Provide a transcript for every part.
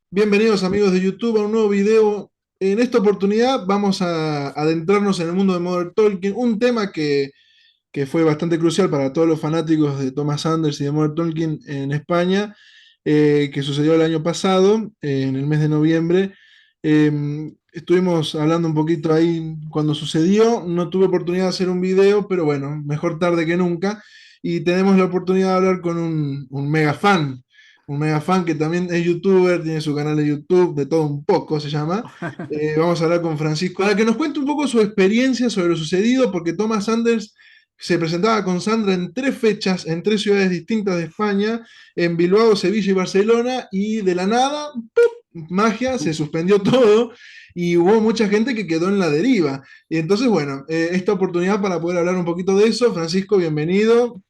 Bienvenidos amigos de YouTube a un nuevo video. En esta oportunidad vamos a adentrarnos en el mundo de Modern Talking, un tema que fue bastante crucial para todos los fanáticos de Thomas Sanders y de Modern Talking en España, que sucedió el año pasado, en el mes de noviembre. Estuvimos hablando un poquito ahí cuando sucedió, no tuve oportunidad de hacer un video, pero bueno, mejor tarde que nunca. Y tenemos la oportunidad de hablar con un mega fan que también es youtuber, tiene su canal de YouTube, de todo un poco se llama. Vamos a hablar con Francisco para que nos cuente un poco su experiencia sobre lo sucedido, porque Thomas Sanders se presentaba con Sandra en 3 fechas, en 3 ciudades distintas de España, en Bilbao, Sevilla y Barcelona, y de la nada, ¡pum! Magia, se suspendió todo y hubo mucha gente que quedó en la deriva. Y entonces, bueno, esta oportunidad para poder hablar un poquito de eso. Francisco, bienvenido.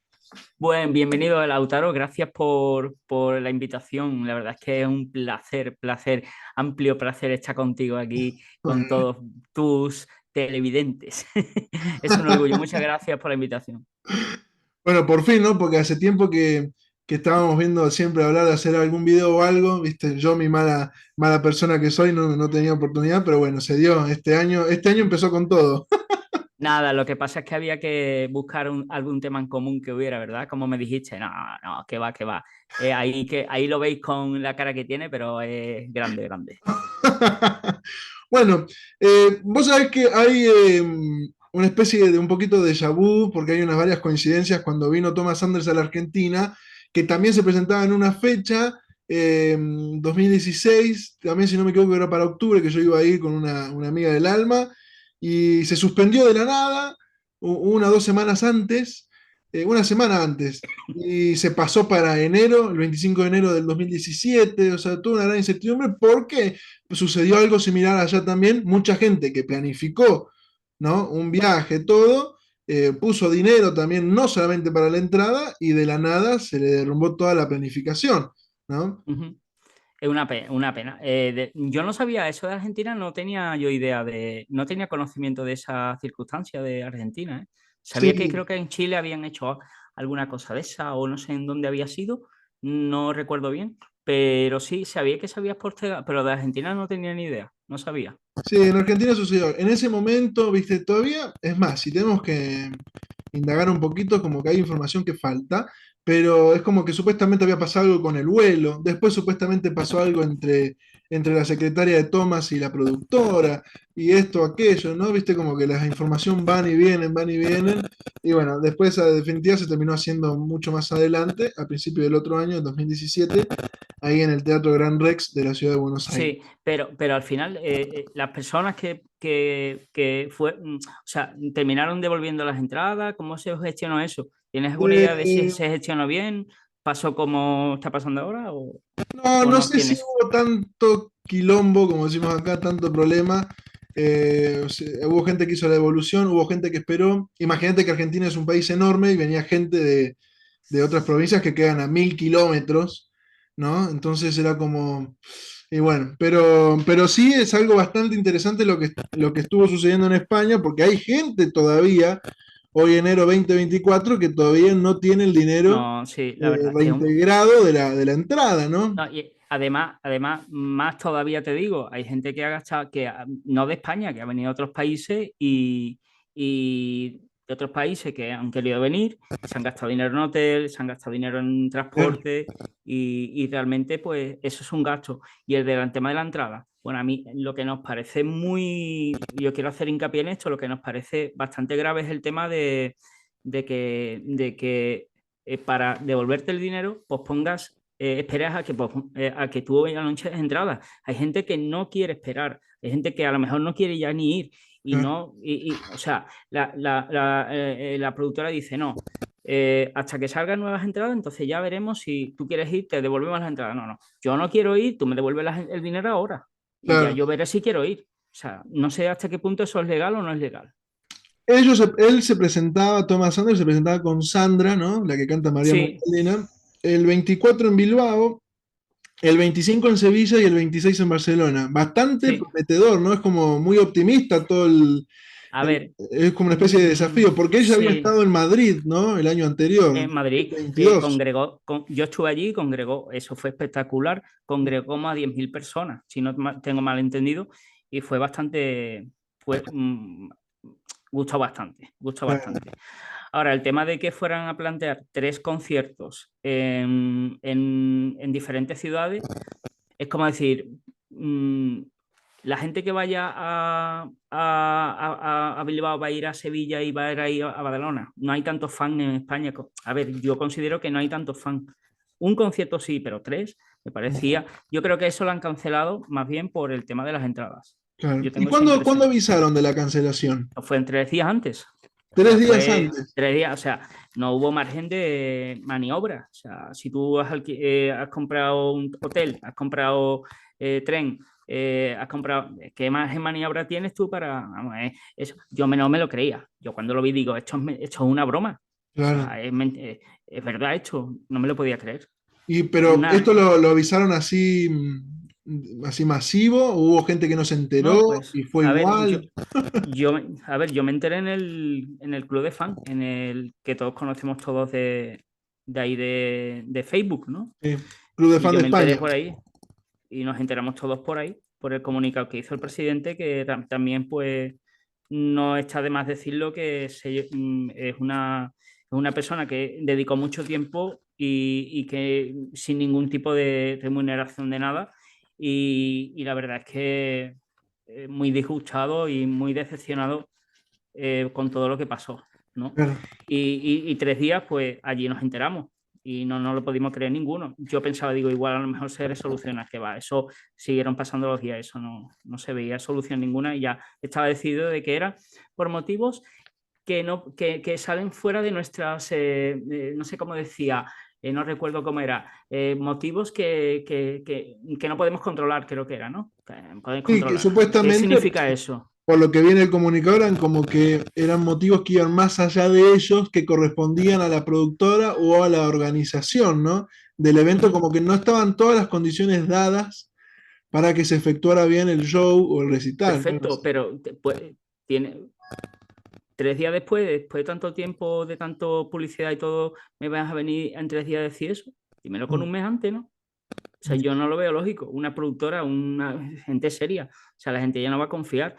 Bueno, bienvenido, Lautaro. Gracias por la invitación. La verdad es que es un placer, amplio placer estar contigo aquí con todos tus televidentes. Es un orgullo. Muchas gracias por la invitación. Bueno, por fin, ¿no? Porque hace tiempo que estábamos viendo siempre hablar de hacer algún video o algo, ¿viste? Yo, mi mala persona que soy, no tenía oportunidad, pero bueno, se dio. Este año empezó con todo. Nada, lo que pasa es que había que buscar algún tema en común que hubiera, ¿verdad? Como me dijiste, no, no, que va, que va. Ahí lo veis con la cara que tiene, pero es grande, grande. Bueno, vos sabés que hay una especie de un poquito de déjà vu, porque hay unas varias coincidencias cuando vino Thomas Sanders a la Argentina, que también se presentaba en una fecha, 2016, también si no me equivoco era para octubre, que yo iba a ir con una amiga del alma, y se suspendió de la nada, 1 o 2 semanas antes, una semana antes, y se pasó para enero, el 25 de enero del 2017, o sea, tuvo una gran incertidumbre porque sucedió algo similar allá también. Mucha gente que planificó, ¿no? Un viaje, todo, puso dinero también, no solamente para la entrada, y de la nada se le derrumbó toda la planificación, ¿no? Ujú. Es una pena. Yo no sabía eso de Argentina, no tenía yo idea no tenía conocimiento de esa circunstancia de Argentina, ¿eh? Sabía que Sí, creo que en Chile habían hecho alguna cosa de esa o no sé en dónde había sido, no recuerdo bien, pero sí, sabía que se había postergado, pero de Argentina no tenía ni idea, no sabía. sí, en Argentina sucedió. En ese momento, viste, todavía, es más, si tenemos que indagar un poquito, como que hay información que falta, pero es como que supuestamente había pasado algo con el vuelo, después supuestamente pasó algo entre la secretaria de Thomas y la productora, y esto, aquello, ¿no? Viste, como que la información van y vienen, y bueno, después a definitiva se terminó haciendo mucho más adelante, a principio del otro año, en 2017, ahí en el Teatro Gran Rex de la ciudad de Buenos Aires. Sí, pero al final las personas o sea, terminaron devolviendo las entradas, ¿cómo se gestionó eso? ¿Tienes alguna idea de si Eh, se gestionó bien? ¿Pasó como está pasando ahora No, o no no sé si tienes? hubo tanto quilombo, como decimos acá, tanto problema. O sea, hubo gente que hizo la devolución, hubo gente que esperó. Imagínate que Argentina es un país enorme y venía gente de otras provincias que quedan a 1000 kilómetros, ¿no? Entonces era como. Y bueno, pero sí es algo bastante interesante lo que estuvo sucediendo en España, porque hay gente todavía, hoy enero 2024, que todavía no tiene el dinero No, sí, la verdad es que reintegrado de la entrada, ¿no? no, y además, más todavía te digo, hay gente que ha gastado, no de España, que ha venido de otros países y de otros países que han querido venir, se han gastado dinero en hotel, se han gastado dinero en Claro. transporte y realmente pues eso es un gasto. Y el tema de la entrada, bueno, a mí lo que nos parece yo quiero hacer hincapié en esto, lo que nos parece bastante grave es el tema de que para devolverte el dinero, pues pongas esperas a que tú anuncies entradas. Hay gente que no quiere esperar, hay gente que a lo mejor no quiere ya ni ir y Claro. no, o sea, la productora dice no. Hasta que salgan nuevas entradas, entonces ya veremos si tú quieres ir, te devolvemos las entradas. No, no, yo no quiero ir, tú me devuelves el dinero ahora y ya Claro. yo veré si quiero ir. O sea, no sé hasta qué punto eso es legal o no es legal. Él se presentaba, Thomas Sanders se presentaba con Sandra, ¿no? La que canta María Sí, Magdalena, el 24 en Bilbao, el 25 en Sevilla y el 26 en Barcelona. Bastante sí. prometedor, ¿no? Es como muy optimista todo A ver, Es como una especie de desafío, porque ella había sí, estado en Madrid, ¿no? El año anterior, en Madrid 2022. congregó, yo estuve allí y congregó, eso fue espectacular, congregó más de 10.000 personas, si no tengo mal entendido, y fue bastante, fue, gustó bastante, gustó bastante. Ahora, el tema de que fueran a plantear 3 conciertos en diferentes ciudades, es como decir, la gente que vaya a Bilbao va a ir a Sevilla y va a ir a Badalona. No hay tantos fans en España. A ver, yo considero que no hay tantos fans. Un concierto sí, pero 3 me parecía. Yo creo que eso lo han cancelado más bien por el tema de las entradas. Claro. Yo ¿Y tengo esa cuándo impresión. avisaron de la cancelación? Fue en 3 días antes. O Tres sea, días fue antes. 3 días, o sea, no hubo margen de maniobra. O sea, si tú has comprado un hotel, has comprado tren, has comprado, ¿qué margen de maniobra tienes tú para vamos, eso? Yo no me lo creía. Yo cuando lo vi digo, esto es una broma. O Claro. sea, es verdad esto, no me lo podía creer. Pero Una, esto lo avisaron así, así masivo, ¿o hubo gente que no se enteró no, pues, y fue a ver, igual? yo me enteré en el club de fan, en el que todos conocemos todos de ahí de Facebook, ¿no? Sí. Club de Y Fan yo de me enteré España. por ahí y nos enteramos todos por ahí, por el comunicado que hizo el presidente, que también, pues, no está de más decirlo que es una persona que dedicó mucho tiempo y que sin ningún tipo de remuneración de nada. Y la verdad es que muy disgustado y muy decepcionado con todo lo que pasó, ¿no? Claro. Y 3 días, pues allí nos enteramos y no lo pudimos creer ninguno. Yo pensaba, digo, igual a lo mejor se resoluciona, que va, eso siguieron pasando los días, eso no se veía solución ninguna y ya estaba decidido de que era por motivos que salen fuera de nuestras, no sé cómo decía, no recuerdo cómo era, motivos que no podemos controlar, creo que era, ¿no? Que podemos Sí, que controlar. ¿Qué supuestamente, significa eso? por lo que viene el comunicado, eran como que eran motivos que iban más allá de ellos, que correspondían a la productora o a la organización, ¿no? Del evento, Ujú. como que no estaban todas las condiciones dadas para que se efectuara bien el show o el recital, ¿no? Perfecto, pero tiene 3 días después de tanto tiempo, de tanto publicidad y todo, me vas a venir en 3 días a decir eso. Dímelo con un mes antes, ¿no? O sea, yo no lo veo lógico. Una productora, una gente seria, o sea, la gente ya no va a confiar.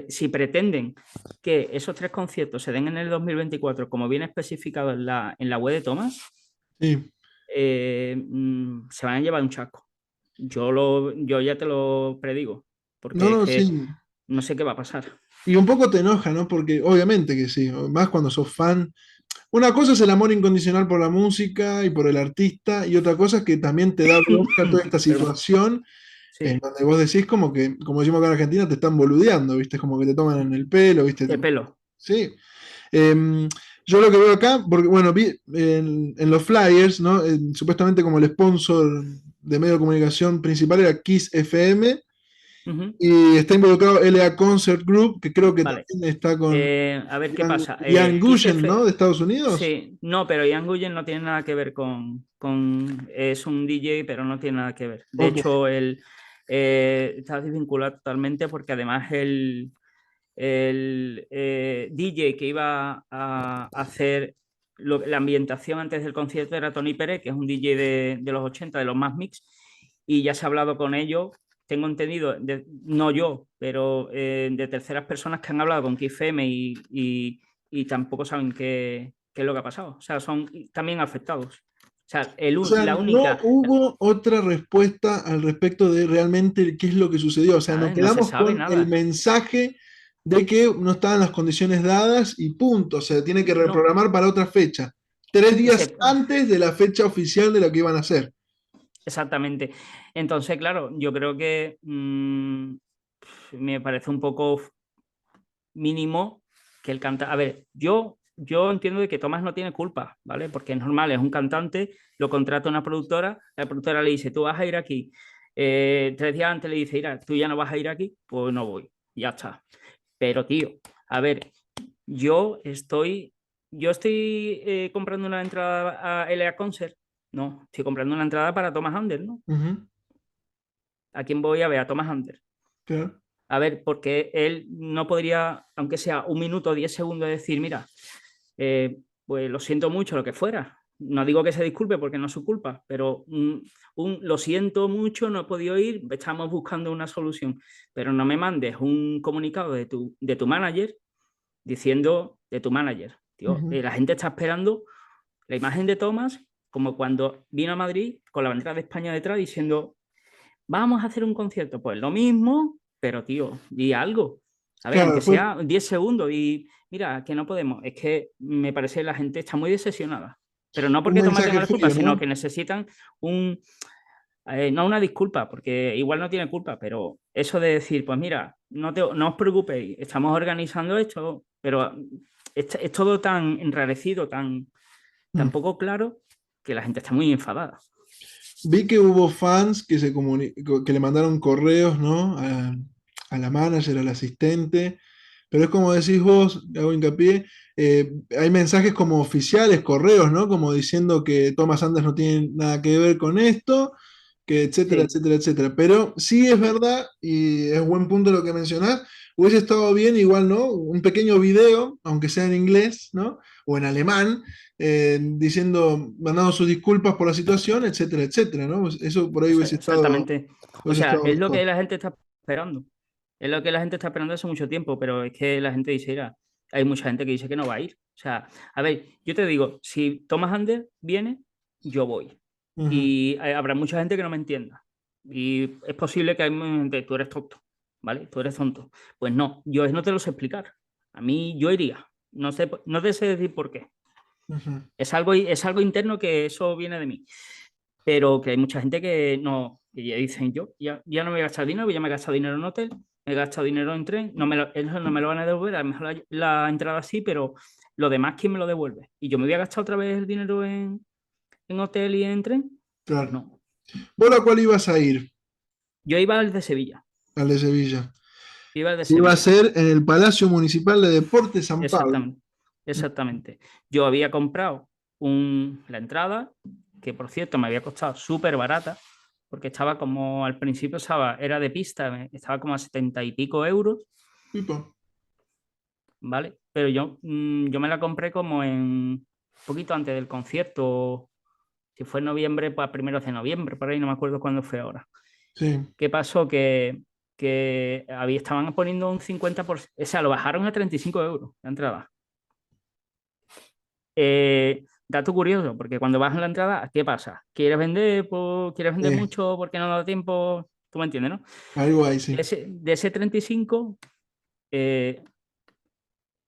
Si pretenden que esos 3 conciertos se den en el 2024, como viene especificado en la web de Thomas, Sí. se van a llevar un chasco. Yo ya te lo predigo, No, porque es no, que sí. no sé qué va a pasar. Y un poco te enoja, ¿no? Porque obviamente que sí, más cuando sos fan. Una cosa es el amor incondicional por la música y por el artista, y otra cosa es que también te da bronca toda esta Perdón. situación en Sí, donde vos decís como que, como decimos acá en Argentina, te están boludeando, ¿viste? Es como que te toman en el pelo, ¿viste? de pelo. Sí. Em, yo lo que veo acá, porque bueno, vi en los flyers, ¿no? Supuestamente como el sponsor de medio de comunicación principal era Kiss FM, Ujú. y está involucrado LA Concert Group, que creo que Vale. también está con A ver qué pasa. Ian Kiss Gushen, ¿no? F, De Estados Unidos. sí, no, pero Ian Guyen no tiene nada que ver es un DJ, pero no tiene nada que ver. De Ok. hecho, él está desvinculado totalmente porque además el DJ que iba a hacer la ambientación antes del concierto era Tony Pérez, que es un DJ de los 80 de los más mix, y ya se ha hablado con ellos. Tengo entendido, no yo, pero de terceras personas que han hablado con KFM y tampoco saben qué es lo que ha pasado. O sea, son también afectados. O sea, O sea, la no única, hubo otra respuesta al respecto de realmente qué es lo que sucedió. O sea, nos ¿sabes? No se quedamos sabe con el nada. mensaje de que no estaban las condiciones dadas y punto. O sea, tiene que No, reprogramar para otra fecha. 3 días se, antes de la fecha oficial de lo que iban a hacer. exactamente. Entonces, claro, yo creo que me parece un poco mínimo que el cantante. A ver, yo entiendo de que Tomás no tiene culpa, ¿vale? Porque es normal, es un cantante, lo contrata una productora, la productora le dice, tú vas a ir aquí. 3 días antes le dice, mira, tú ya no vas a ir aquí, pues no voy, ya está. Pero, tío, a ver, yo estoy, yo estoy comprando una entrada a LA Concert, no, estoy comprando una entrada para Thomas Anders, ¿no? Ujú, ¿A quién voy a ver? A Thomas Anders. claro. A ver, porque él no podría, aunque sea un minuto o 10 segundos, decir, mira, pues lo siento mucho, lo que fuera. No digo que se disculpe porque no es su culpa, pero lo siento mucho, no he podido ir, estamos buscando una solución. Pero no me mandes un comunicado de tu manager diciendo de tu manager. Tío, Ujú. la gente está esperando la imagen de Thomas como cuando vino a Madrid con la bandera de España detrás diciendo, vamos a hacer un concierto. Pues lo mismo, pero tío, di algo. ¿Sabes? Claro, Aunque después sea 10 segundos y mira, que no podemos. Es que me parece que la gente está muy decepcionada. Pero no un porque Tomás tenga mensaje la culpa, frío, sino ¿no? que necesitan un, no una disculpa, porque igual no tiene culpa, pero eso de decir, pues mira, no os preocupéis, estamos organizando esto, pero es todo tan enrarecido, tan Mm. poco claro, que la gente está muy enfadada. Vi que hubo fans que, que le mandaron correos, ¿no? A la manager, al asistente, pero es como decís vos, hago hincapié, hay mensajes como oficiales, correos, ¿no? Como diciendo que Thomas Anders no tiene nada que ver con esto, que etcétera, Sí, etcétera, etcétera. Pero sí es verdad, y es buen punto lo que mencionás, hubiese estado bien igual, ¿no? Un pequeño video, aunque sea en inglés, ¿no? O en alemán, diciendo, mandando sus disculpas por la situación, etcétera, etcétera, ¿no? Eso por ahí exactamente. O hubiese sea, estado es lo que mejor. la gente está esperando. Es lo que la gente está esperando hace mucho tiempo, pero es que la gente dice, mira, hay mucha gente que dice que no va a ir. O sea, a ver, yo te digo, si Thomas Anders viene, yo voy. Ujú. Y habrá mucha gente que no me entienda. Y es posible que hay gente, tú eres tonto, ¿vale? Tú eres tonto. Pues no, yo no te lo sé explicar. A mí yo iría. No sé, no te sé decir por qué. Ujú. Es algo interno que eso viene de mí. Pero que hay mucha gente que no, que ya dicen, yo ya no me he gastado dinero, ya me he gastado dinero en hotel, me he gastado dinero en tren, ellos no me lo van a devolver, a lo mejor la entrada sí, pero lo demás, ¿quién me lo devuelve? ¿Y yo me voy a gastar otra vez el dinero en hotel y en tren? Pues Claro. no. ¿Vos a cuál ibas a ir? Yo iba al de Sevilla, Al de Sevilla. iba al de Iba a Sevilla, ser en el Palacio Municipal de Deportes San Pablo. exactamente, exactamente. Yo había comprado la entrada, que por cierto me había costado súper barata, porque estaba como al principio era de pista, estaba como a 70 y pico euros, Pipa. ¿vale? Pero yo me la compré como en un poquito antes del concierto, si fue en noviembre, pues a primeros de noviembre, por ahí no me acuerdo cuándo fue ahora. Sí. ¿Qué pasó? Que estaban poniendo un 50%, o sea, lo bajaron a 35 euros la entrada. Dato curioso, porque cuando vas en la entrada, ¿qué pasa? ¿Quieres vender Eh, mucho porque no da tiempo? Tú me entiendes, ¿no? algo ahí, sí. De ese 35, eh,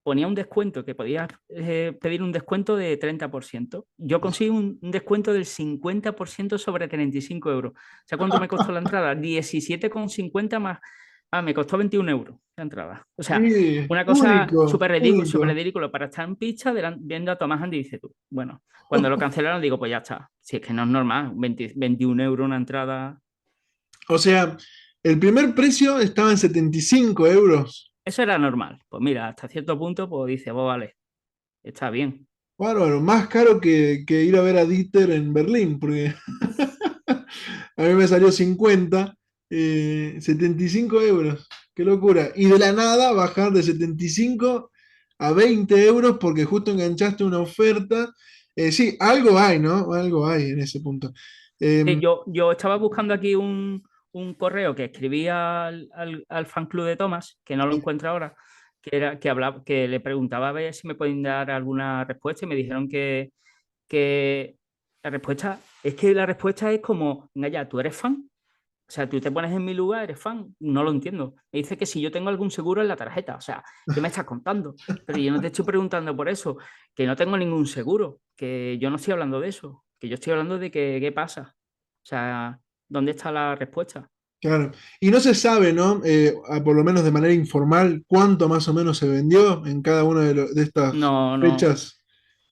ponía un descuento, que podías pedir un descuento de 30%. Yo consigo un descuento del 50% sobre 35 euros. ¿Sabes cuánto me costó la entrada? 17,50 más. Ah, me costó 21 euros la entrada. O sea, una cosa Único, súper único. ridículo para estar en pista viendo a Tomás Andy y dice tú. Bueno, cuando lo cancelaron digo, pues ya está. Si es que no es normal, 21 euros una entrada. O sea, el primer precio estaba en 75 euros. Eso era normal. Pues mira, hasta cierto punto, pues dice, vos vale, está bien. Bárbaro, más caro que ir a ver a Dieter en Berlín, porque a mí me salió 50, 75 euros. Qué locura. Y de la nada bajar de 75 a 20 euros porque justo enganchaste una oferta. Sí, algo hay, ¿no? Algo hay en ese punto. Sí, Em, yo estaba buscando aquí un correo que escribía al fan club de Thomas, que no lo encuentro ahora, que le preguntaba a ver si me pueden dar alguna respuesta y me dijeron que la respuesta es como, venga ya, ¿tú eres fan? O sea, tú te pones en mi lugar, eres fan, no lo entiendo. Me dice que si yo tengo algún seguro en la tarjeta, o sea, ¿qué me estás contando? Pero yo no te estoy preguntando por eso, que no tengo ningún seguro, que yo no estoy hablando de eso, que yo estoy hablando de que qué pasa. O sea, ¿dónde está la respuesta? claro. Y no se sabe, ¿no? Por lo menos de manera informal, cuánto más o menos se vendió en cada una de estas No, no, fechas.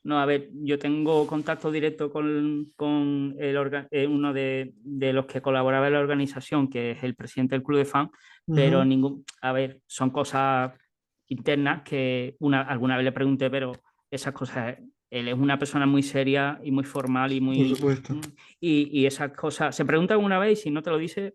no, a ver, yo tengo contacto directo con uno de los que colaboraba en la organización, que es el presidente del club de fan, pero Ujú, a ver, son cosas internas que alguna vez le pregunté, pero esas cosas, él es una persona muy seria y muy formal y por muy, supuesto. y esas cosas, se preguntan una vez y si no te lo dice,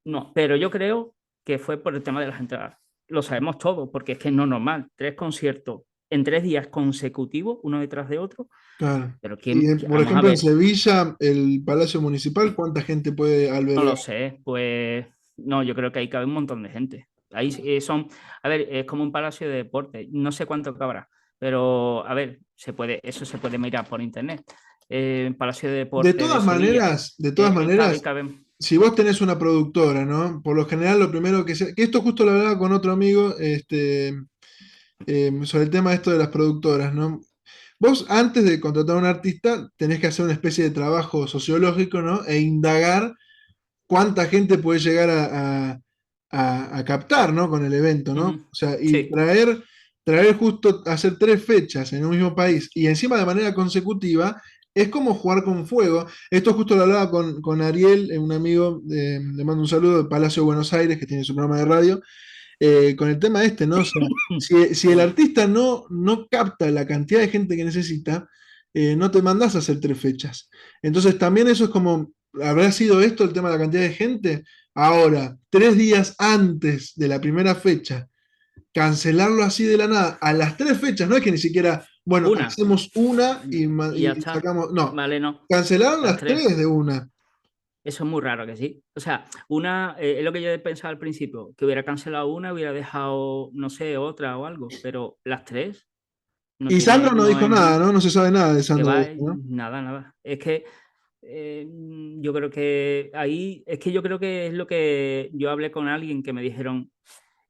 no, pero yo creo que fue por el tema de las entradas. Lo sabemos todos, porque es que no es normal. 3 conciertos en 3 días consecutivos, uno detrás de otro. Claro. Pero Y quién, por vamos a ejemplo, en ver, Sevilla, el Palacio Municipal, ¿cuánta gente puede no albergar? lo sé, pues no, yo creo que ahí cabe un montón de gente. Ahí son, a ver, es como un palacio de deporte, no sé cuánto cabrá, pero a ver, eso se puede mirar por internet. Palacio de Deporte de Sevilla, De todas maneras, caben. si vos tenés una productora, ¿no? Por lo general, lo primero que esto justo lo hablaba con otro amigo, sobre el tema esto de las productoras, ¿no? Vos, antes de contratar a un artista, tenés que hacer una especie de trabajo sociológico, ¿no? E indagar cuánta gente puede llegar a captar, ¿no? Con el evento, ¿no? Ujú. O sea, y Sí. traer justo, hacer 3 fechas en un mismo país y encima de manera consecutiva, es como jugar con fuego. Esto justo lo hablaba con Ariel, un amigo, le mando un saludo de Palacio de Buenos Aires, que tiene su programa de radio, con el tema este, ¿no? O sea, si el Perdón. artista no capta la cantidad de gente que necesita, no te mandás a hacer 3 fechas. Entonces también eso es como, ¿habrá sido esto el tema de la cantidad de gente? Ahora, 3 días antes de la primera fecha, cancelarlo así de la nada, a las 3 fechas, no es que ni siquiera, bueno, Una, hacemos una y ya y está. sacamos, no, Vale, no. cancelaron Las las tres. 3 de una. Eso es muy raro que sí. O sea, es lo que yo pensaba al principio, que hubiera cancelado una, hubiera dejado, no sé, otra o algo, pero las tres no Y Sandro tiene, no no dijo es nada, ¿no? No se sabe nada de que Sandro de va, esto, ¿no? nada, nada. Es que yo creo que ahí, es que yo creo que es lo que yo hablé con alguien que me dijeron,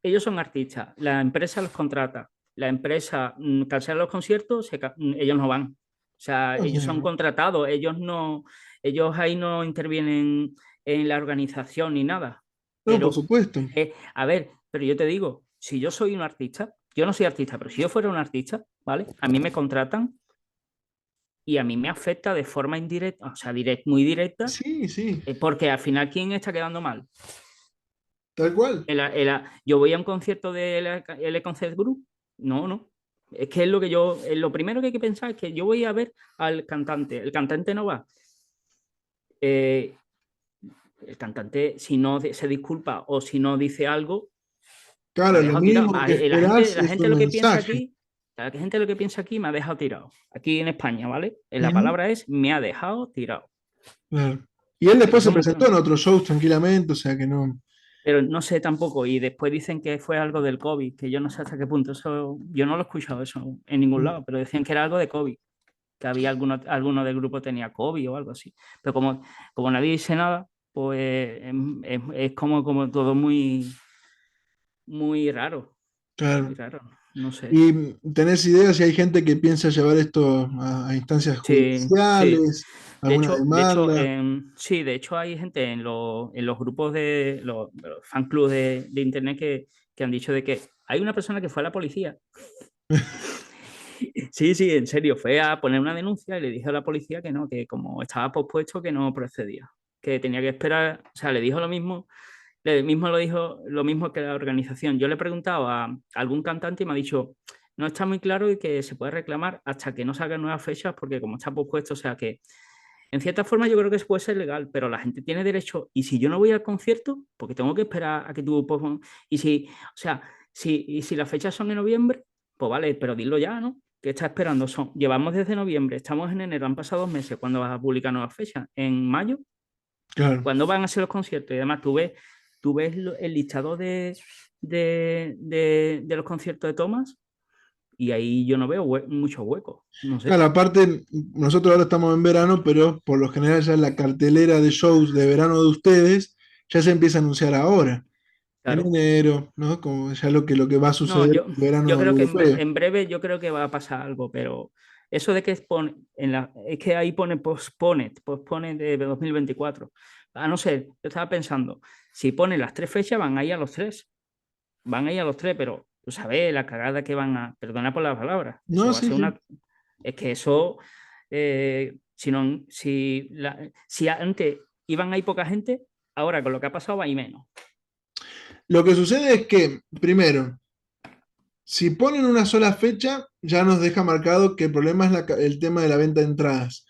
ellos son artistas, la empresa los contrata, la empresa cancela los conciertos, ellos no van. O sea, No ellos sé, son ¿no? contratados, ellos ahí no intervienen en la organización ni nada. No, por Pero, supuesto. a ver, pero yo te digo, si yo soy un artista, yo no soy artista, pero si yo fuera un artista, ¿vale? A mí me contratan y a mí me afecta de forma indirecta, o sea, muy directa, Sí, sí, porque al final, ¿quién está quedando mal? tal cual. Yo voy a un concierto de L Concert Group. No, no. Es que es lo que yo. Lo primero que hay que pensar es que yo voy a ver al cantante. El cantante no va. Eh, el cantante, si no se disculpa o si no dice algo, me Claro, ha lo dejado tirado. mínimo que esperás La es gente un lo que piensa mensaje. aquí, la gente lo que piensa aquí me ha dejado tirado. Aquí en España, ¿vale? La Ujú, palabra es me ha dejado tirado. claro. Y él Aquí después se somos. presentó en otros shows tranquilamente, o sea que no. Pero no sé tampoco. Y después dicen que fue algo del COVID, que yo no sé hasta qué punto. Eso, yo no lo he escuchado eso en ningún lado, pero decían que era algo de COVID, que había alguno del grupo tenía COVID o algo así. Pero como nadie dice nada, pues es como todo muy, muy raro, muy Claro. raro. No sé. ¿Y tenés idea si hay gente que piensa llevar esto a instancias Sí, sí. judiciales, alguna demanda? Sí, de hecho hay gente en los grupos de los fan clubs de internet que han dicho de que hay una persona que fue a la policía. Sí, sí, en serio, fue a poner una denuncia y le dijo a la policía que no, que como estaba pospuesto que no procedía, que tenía que esperar, o sea, le dijo lo mismo, le mismo lo dijo lo mismo que la organización. Yo le he preguntado a algún cantante y me ha dicho, no está muy claro y que se puede reclamar hasta que no salgan nuevas fechas porque como está pospuesto, o sea que en cierta forma yo creo que puede ser legal, pero la gente tiene derecho, y si yo no voy al concierto, porque tengo que esperar a que tú y si, o sea, y si las fechas son en noviembre, pues vale, pero dilo ya, ¿no? ¿Qué está esperando? Llevamos desde noviembre, estamos en enero, han pasado 2 meses. ¿Cuándo vas a publicar nuevas fechas? ¿En mayo? Claro. ¿Cuándo van a ser los conciertos? Y además tú ves el listado de los conciertos de Thomas y ahí yo no veo muchos huecos, no sé. Claro, aparte, nosotros ahora estamos en verano, pero por lo general ya la cartelera de shows de verano de ustedes ya se empieza a anunciar ahora, en Claro. enero, ¿no? Como ya lo que va a No, suceder yo, en el yo verano creo que europeo. en breve yo creo que va a pasar algo, pero eso de que es que ahí pospone de 2024. A no ser, yo estaba pensando, si pone las 3 fechas, van ahí a los tres, pero tú sabes la cagada que perdona por las palabras, eso No, va a sí, ser sí. es que eso, si no, si antes iban ahí poca gente, ahora con lo que ha pasado va a ir menos. Lo que sucede es que, primero, si ponen una sola fecha, ya nos deja marcado que el problema es el tema de la venta de entradas.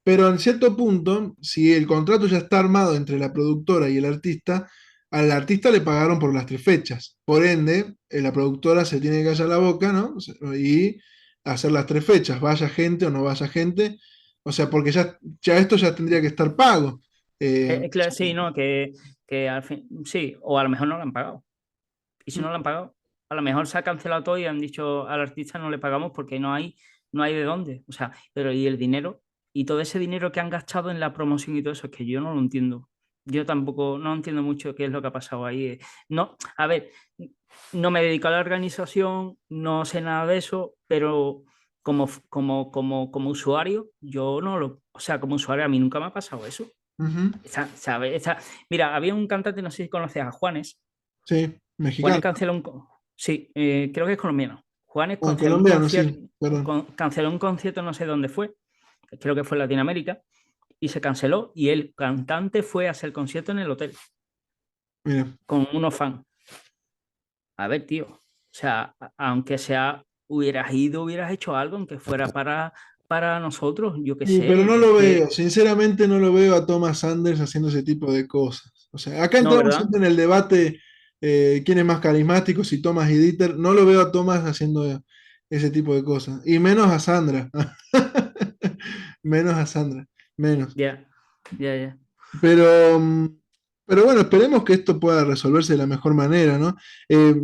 Pero en cierto punto, si el contrato ya está armado entre la productora y el artista, al artista le pagaron por las 3 fechas. Por ende, la productora se tiene que callar la boca, ¿no? Y hacer las 3 fechas, vaya gente o no vaya gente. O sea, porque ya esto ya tendría que estar pago. Claro, sí, ¿no? Que al fin, sí, o a lo mejor no lo han pagado. Y si no lo han pagado, a lo mejor se ha cancelado todo y han dicho al artista no le pagamos porque no hay de dónde. O sea, pero y el dinero, y todo ese dinero que han gastado en la promoción y todo eso, es que yo no lo entiendo. Yo tampoco, no entiendo mucho qué es lo que ha pasado ahí. No, a ver, no me dedico a la organización, no sé nada de eso, pero como usuario, yo no lo, o sea, como usuario a mí nunca me ha pasado eso. Ujú. ¿Sabe? Mira, había un cantante, no sé si conoces a Juanes. Sí, Juanes mexicano. canceló sí, creo que es colombiano. Juanes Ah, canceló un colombiano, concierto, sí, perdón. canceló un concierto, no sé dónde fue, creo que fue en Latinoamérica, y se canceló, y el cantante fue a hacer el concierto en el hotel Mira. con unos fans. A ver, tío, o sea, aunque sea, hubieras ido, hubieras hecho algo, aunque fuera para nosotros, yo qué Pero no sé, es lo veo, que, sinceramente no lo veo a Thomas Sanders haciendo ese tipo de cosas. O sea, acá no, entramos ¿verdad? siempre en el debate quién es más carismático, si Thomas y Dieter. No lo veo a Thomas haciendo ese tipo de cosas. Y menos a Sandra. Menos a Sandra. Menos. Ya, ya, ya. Pero, pero bueno, esperemos que esto pueda resolverse de la mejor manera, ¿no?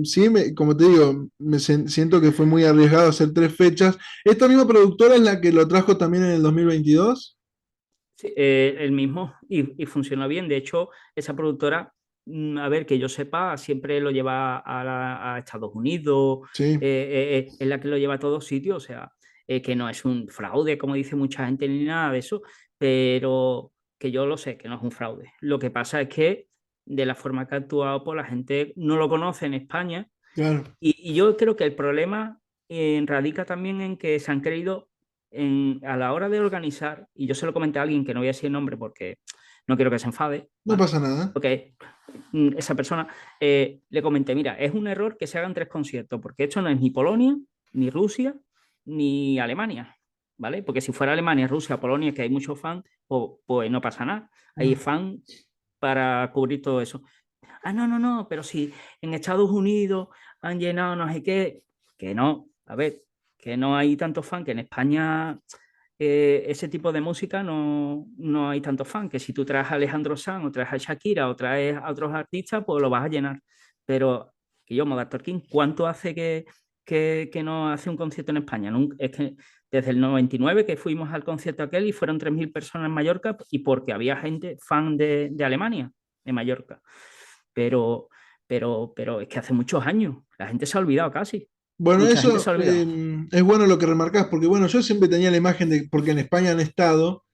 Sí, como te digo, siento que fue muy arriesgado hacer 3 fechas. Esta misma productora es la que lo trajo también en el 2022. Sí, el mismo y funciona bien. De hecho, esa productora, a ver, que yo sepa, siempre lo lleva a Estados Unidos, Sí, es la que lo lleva a todos sitios, o sea, que no es un fraude, como dice mucha gente, ni nada de eso, pero que yo lo sé, que no es un fraude. Lo que pasa es que de la forma que ha actuado, pues la gente no lo conoce en España claro. y yo creo que el problema radica también en que se han creído a la hora de organizar, y yo se lo comenté a alguien que no voy a decir el nombre porque no quiero que se enfade, No ¿vale? pasa nada. Porque esa persona le comenté, mira, es un error que se hagan 3 conciertos, porque esto no es ni Polonia, ni Rusia, ni Alemania, ¿vale? Porque si fuera Alemania, Rusia, Polonia, que hay muchos fans, pues no pasa nada. Hay Mm, fans para cubrir todo eso. Ah, no, no, no, pero si en Estados Unidos han llenado no sé qué, que no, a ver, que no hay tantos fans, que en España ese tipo de música no hay tantos fans, que si tú traes a Alejandro Sanz o traes a Shakira o traes a otros artistas, pues lo vas a llenar. Pero que yo, Modern Talking, ¿cuánto hace que no hace un concierto en España? Es que desde el 99 que fuimos al concierto aquel y fueron 3.000 personas en Mallorca y porque había gente fan de Alemania, de Mallorca. Pero, pero es que hace muchos años, la gente se ha olvidado casi. Bueno, Mucha gente se eso ha olvidado. es bueno lo que remarcás, porque bueno, yo siempre tenía la imagen de, porque en España han estado,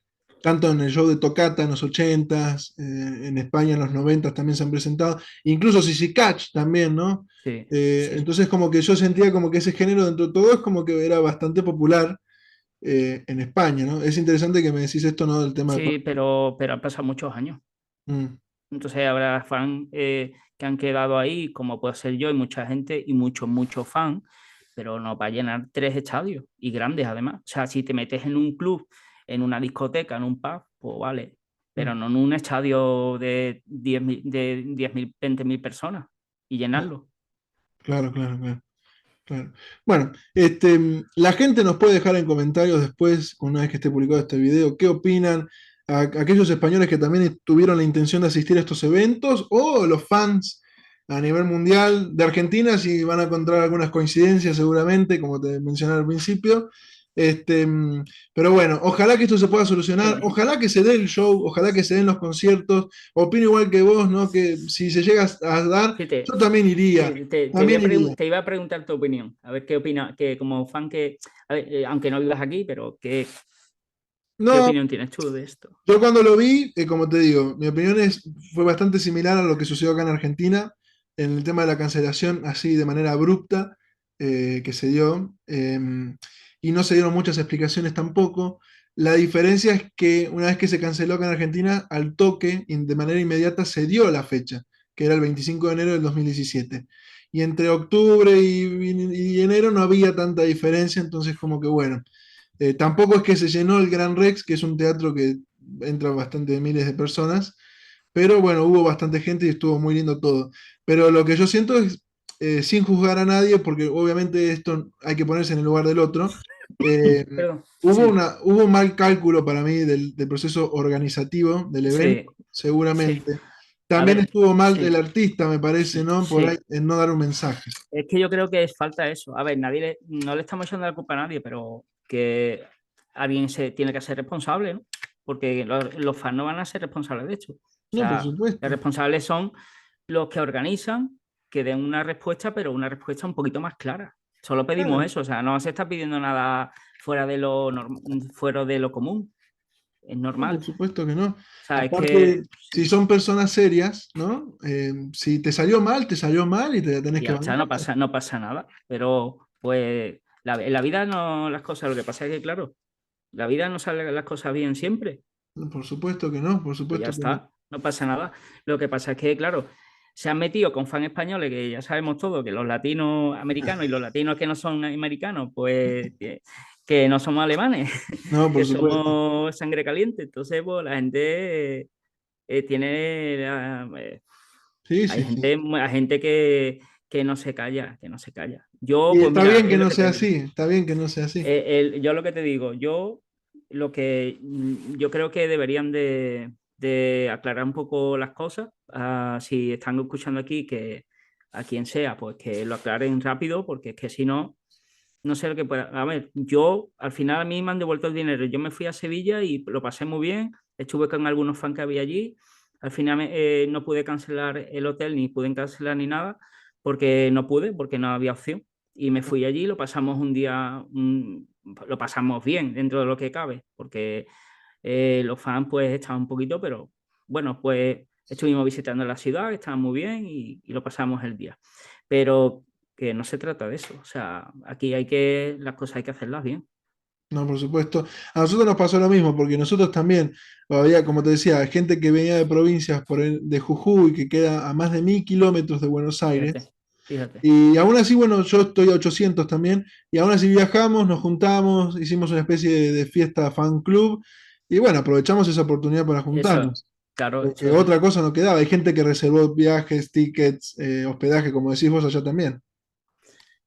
tanto en el show de Tocata en los 80s, en España en los 90s también se han presentado, incluso Sissy Catch también, ¿no? Sí, sí, Entonces como que yo sentía como que ese género dentro de todo es como que era bastante popular en España, ¿no? Es interesante que me decís esto, ¿no? Del tema sí, pero han pasado muchos años. Mm, Entonces habrá fans que han quedado ahí, como puedo ser yo y mucha gente, y muchos fans, pero no va a llenar 3 estadios y grandes además. O sea, si te metes en un club, en una discoteca, en un pub, pues vale, pero mm. no en un estadio de 10.000, 20.000 personas y llenarlo. Claro, claro, claro. Claro. Bueno, la gente nos puede dejar en comentarios después, una vez que esté publicado este video, qué opinan aquellos españoles que también tuvieron la intención de asistir a estos eventos o los fans a nivel mundial de Argentina, si van a encontrar algunas coincidencias seguramente, como te mencioné al principio. Este, mm, pero bueno, ojalá que esto se pueda solucionar, Sí. ojalá que se dé el show, ojalá que se den los conciertos. Opino igual que vos, ¿no? Que si se llega a dar, Sí, yo también iría, sí, también iría. te iba a preguntar tu opinión, a ver qué opina, que como fan que, a ver, aunque no vivas aquí, pero ¿qué No, opinión tienes tú de esto? yo cuando lo vi, como te digo, mi opinión fue bastante similar a lo que sucedió acá en Argentina, en el tema de la cancelación, así de manera abrupta, que se dio, y no se dieron muchas explicaciones tampoco. La diferencia es que una vez que se canceló acá en Argentina, al toque, de manera inmediata, se dio la fecha, que era el 25 de enero del 2017. Y entre octubre y enero no había tanta diferencia, entonces como que bueno. Tampoco es que se llenó el Gran Rex, que es un teatro que entra bastante de miles de personas, pero bueno, hubo bastante gente y estuvo muy lindo todo. Pero lo que yo siento es, sin juzgar a nadie, porque obviamente esto hay que ponerse en el lugar del otro, eh, Perdón. Sí, hubo un mal cálculo para mí del proceso organizativo del evento, sí, sí. seguramente. A También ver, estuvo mal el sí, artista, me parece, ¿no? Por ahí, sí. en no dar un mensaje. Es que yo creo que falta eso. A ver, no le estamos echando la culpa a nadie, pero que alguien se tiene que ser responsable, ¿no? Porque los fans no van a ser responsables de esto. O No, por sea, los supuesto. responsables son los que organizan, que den una respuesta, pero una respuesta un poquito más clara. Solo pedimos Claro. eso, o sea, no se está pidiendo nada fuera de lo común. Es No, por normal. supuesto que no. O sea, es que Aparte, si son personas serias, ¿no? Si te salió mal y te la tenés y que ya está, bancar. no pasa nada. Pero pues en la vida no las cosas, lo que pasa es que, claro, la vida no sale las cosas bien siempre. No, por supuesto que no, por Pues ya supuesto que no. está, no pasa nada. Lo que pasa es que, claro, se han metido con fans españoles, que ya sabemos todo, que los latinos americanos y los latinos que no son americanos, pues que no somos alemanes, No, por que supuesto. somos sangre caliente. Entonces, pues la gente tiene... Sí, sí, sí. hay gente que no se calla, que no se calla. Yo, Y pues está mira, bien es que lo no que te sea digo. así, está bien que no sea así. Yo lo que te digo, yo creo que deberían de aclarar un poco las cosas. Si están escuchando aquí, que a quien sea, pues que lo aclaren rápido, porque es que si no, no sé lo que pueda. A ver, yo al final a mí me han devuelto el dinero. Yo me fui a Sevilla y lo pasé muy bien. Estuve con algunos fans que había allí. Al final no pude cancelar el hotel, ni pude cancelar ni nada, porque no pude, porque no había opción. Y me fui allí, lo pasamos un día, lo pasamos bien dentro de lo que cabe, porque los fans pues estaban un poquito, pero bueno, pues estuvimos visitando la ciudad, estaba muy bien y lo pasamos el día. Pero que no se trata de eso, o sea, aquí las cosas hay que hacerlas bien. No, por supuesto. A nosotros nos pasó lo mismo, porque nosotros también, había, como te decía, gente que venía de provincias de Jujuy, que queda a más de 1000 kilómetros de Buenos Aires. Fíjate, fíjate. Y aún así, bueno, yo estoy a 800 también, y aún así viajamos, nos juntamos, hicimos una especie de fiesta fan club, y bueno, aprovechamos esa oportunidad para Eso, juntarnos, claro, porque eso es. otra cosa no quedaba. Hay gente que reservó viajes, tickets, hospedaje, como decís vos allá también.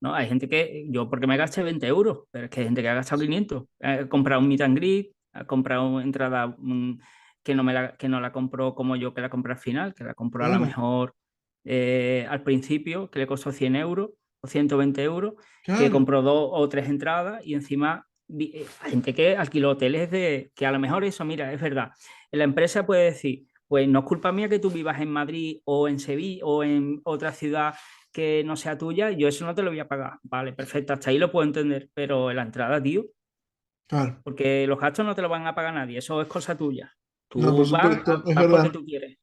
No, hay gente que, yo porque me gasté 20 euros, pero es que hay gente que ha gastado 500. Ha comprado un meet and greet, ha comprado una entrada que no la compró como yo, que la compré al final, que la compró a lo Claro, mejor al principio, que le costó 100 euros o 120 euros, que claro, compró dos o tres entradas y encima hay gente que alquiló hoteles que a lo mejor eso, mira, es verdad. La empresa puede decir, pues no es culpa mía que tú vivas en Madrid o en Sevilla o en otra ciudad que no sea tuya, yo eso no te lo voy a pagar. Vale, perfecto, hasta ahí lo puedo entender, pero la entrada, tío, claro. porque los gastos no te lo van a pagar nadie, eso es cosa tuya. No, por Tú supuesto, es vas porque verdad. tú quieres.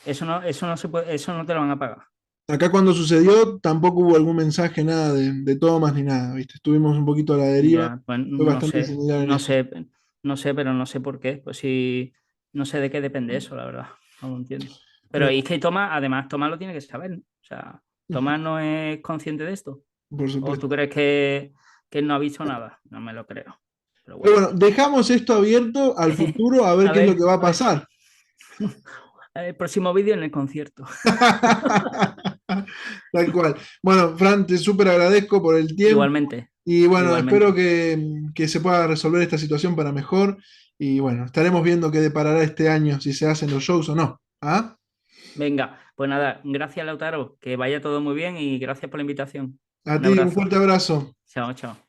Eso no se puede, eso no te lo van a pagar. Acá cuando sucedió tampoco hubo algún mensaje, nada de tomas ni nada, ¿viste? Estuvimos un poquito a la deriva, Ya, pues fue bastante similar en no eso. sé, no sé, pero no sé por qué. Pues sí, no sé de qué depende eso, la verdad. No lo entiendo. Pero Pero, es que Tomás, además, Tomás lo tiene que saber, ¿no? O sea, Tomás no es consciente de esto. por ¿O tú supuesto. crees que él no ha visto nada? No me lo creo. Pero Pero bueno. bueno, dejamos esto abierto al futuro a ver A qué es lo que va a a ver. pasar. El próximo vídeo en el concierto. Tal cual. Bueno, Fran, te súper agradezco por el tiempo Igualmente, y bueno, espero igualmente. que se pueda resolver esta situación para mejor y bueno, estaremos viendo qué deparará este año, si se hacen los shows o no. ¿Ah? Venga, pues nada, gracias Lautaro, que vaya todo muy bien y gracias por la invitación. A Un ti un abrazo. fuerte abrazo. Chao, chao.